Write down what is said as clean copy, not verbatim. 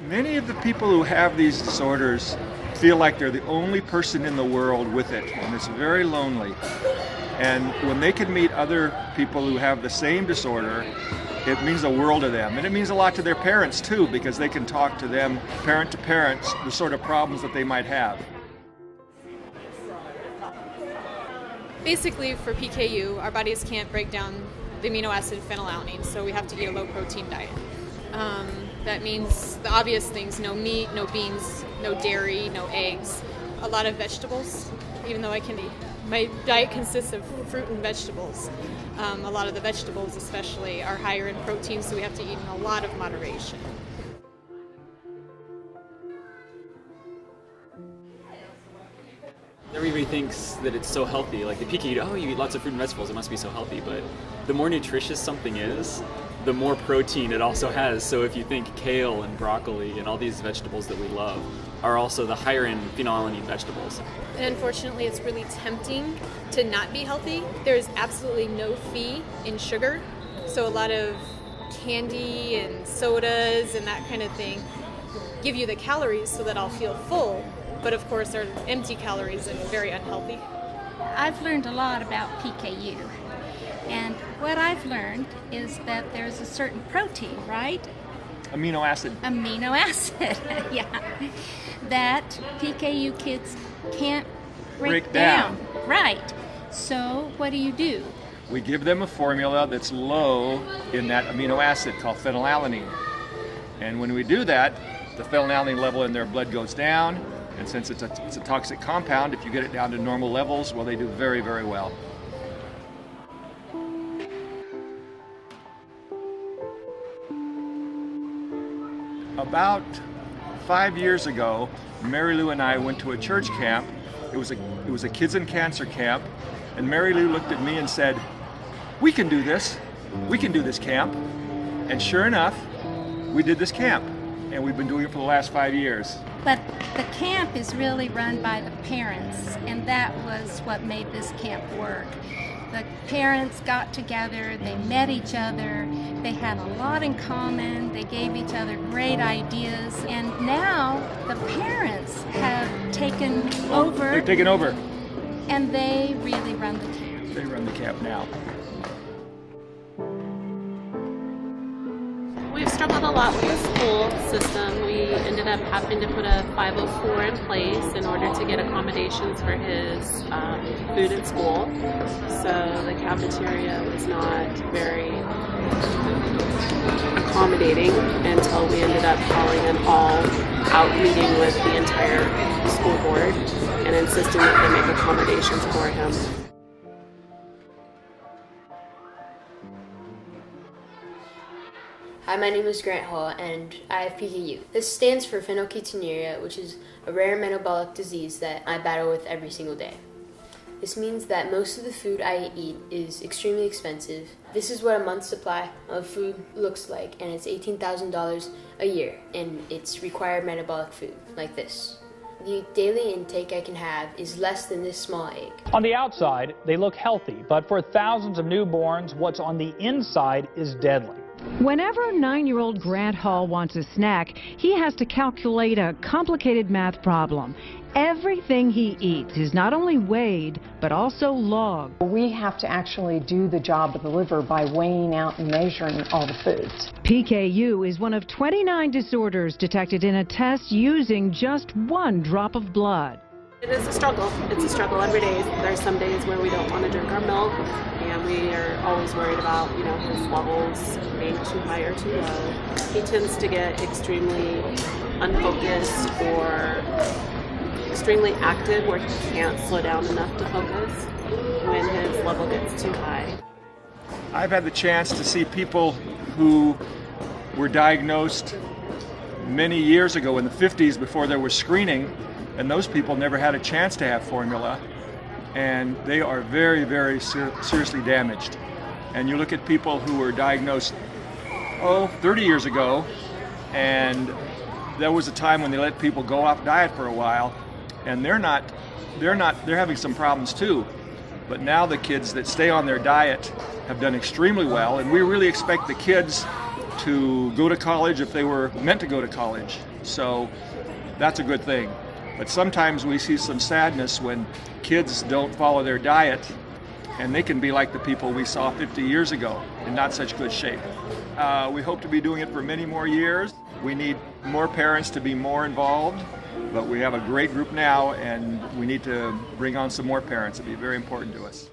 Many of the people who have these disorders feel like they're the only person in the world with it, and it's very lonely. And when they can meet other people who have the same disorder, it means the world to them. And it means a lot to their parents too, because they can talk to them, parent to parents, the sort of problems that they might have. Basically, for PKU, our bodies can't break down the amino acid phenylalanine, so we have to eat a low-protein diet. That means the obvious things: no meat, no beans, no dairy, no eggs, a lot of vegetables, even though I can eat. My diet consists of fruit and vegetables. A lot of the vegetables especially are higher in protein, so we have to eat in a lot of moderation. Everybody thinks that it's so healthy, like the PKU, oh, you eat lots of fruit and vegetables, it must be so healthy, but the more nutritious something is, the more protein it also has. So if you think kale and broccoli and all these vegetables that we love are also the higher in phenylalanine vegetables. And unfortunately, it's really tempting to not be healthy. There's absolutely no fee in sugar, so a lot of candy and sodas and that kind of thing give you the calories so that I'll feel full, but of course are empty calories and very unhealthy. I've learned a lot about PKU, and what I've learned is that there's a certain protein, right? Amino acid. Amino acid, yeah, that PKU kids can't break down. Right. So what do? We give them a formula that's low in that amino acid called phenylalanine. And when we do that, the phenylalanine level in their blood goes down, and since it's a toxic compound, if you get it down to normal levels, well, they do very, very well. About 5 years ago, Mary Lou and I went to a church camp. It was a kids in cancer camp, and Mary Lou looked at me and said, "We can do this. We can do this camp." And sure enough, we did this camp, and we've been doing it for the last 5 years. But the camp is really run by the parents, and that was what made this camp work. The parents got together, they met each other, they had a lot in common, they gave each other great ideas, and now the parents have taken over. They've taken over. And they really run the camp. They run the camp now. We've struggled a lot with the school system. We ended up having to put a 504 in place in order to get accommodations for his food at school. So the cafeteria was not very accommodating until we ended up calling an all-out meeting with the entire school board and insisting that they make accommodations for him. Hi, my name is Grant Hall, and I have PKU. This stands for phenylketonuria, which is a rare metabolic disease that I battle with every single day. This means that most of the food I eat is extremely expensive. This is what a month's supply of food looks like, and it's $18,000 a year, and it's required metabolic food, like this. The daily intake I can have is less than this small egg. On the outside, they look healthy, but for thousands of newborns, what's on the inside is deadly. Whenever 9-year-old Grant Hall wants a snack, he has to calculate a complicated math problem. Everything he eats is not only weighed, but also logged. We have to actually do the job of the liver by weighing out and measuring all the foods. PKU is one of 29 disorders detected in a test using just 1 drop of blood. It is a struggle. It's a struggle every day. There are some days where we don't want to drink our milk, and we are always worried about, his levels being too high or too low. He tends to get extremely unfocused or extremely active where he can't slow down enough to focus when his level gets too high. I've had the chance to see people who were diagnosed many years ago in the 50s before there was screening, and those people never had a chance to have formula, and they are very, very seriously damaged. And you look at people who were diagnosed 30 years ago, and there was a time when they let people go off diet for a while, and they're having some problems too. But now the kids that stay on their diet have done extremely well, and we really expect the kids to go to college if they were meant to go to college. So that's a good thing. But sometimes we see some sadness when kids don't follow their diet, and they can be like the people we saw 50 years ago in not such good shape. We hope to be doing it for many more years. We need more parents to be more involved, but we have a great group now, and we need to bring on some more parents. It'd be very important to us.